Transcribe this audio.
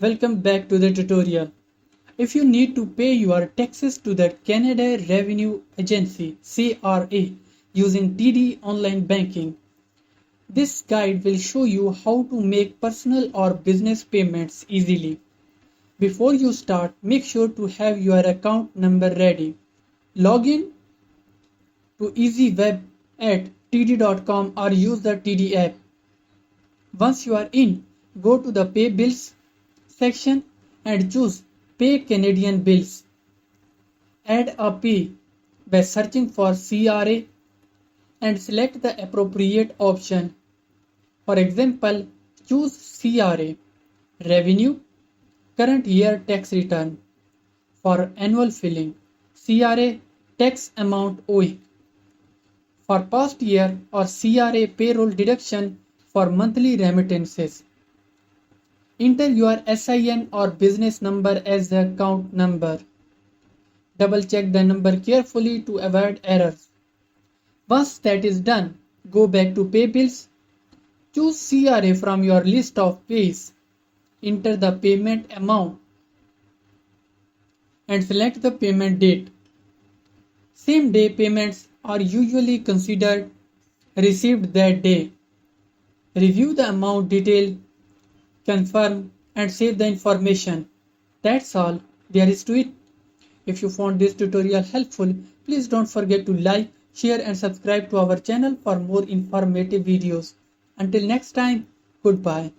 Welcome back to the tutorial. If you need to pay your taxes to the Canada Revenue Agency CRA using TD online banking, this guide will show you how to make personal or business payments easily. Before you start, make sure to have your account number ready. Log in to EasyWeb at td.com or use the TD app. Once you are in, go to the Pay Bills section and choose Pay Canadian Bills. Add a Pay by searching for CRA and select the appropriate option. For example, choose CRA Revenue Current Year Tax Return. For annual filing, CRA Tax Amount owing. For past year or CRA Payroll deduction for monthly remittances. Enter your SIN or business number as the account number. Double check the number carefully to avoid errors. Once that is done, go back to Pay Bills. Choose CRA from your list of pays. Enter the payment amount and select the payment date. Same day payments are usually considered received that day. Review the amount detail, confirm and save the information. That's all there is to it. If you found this tutorial helpful, please don't forget to like, share and subscribe to our channel for more informative videos. Until next time, goodbye.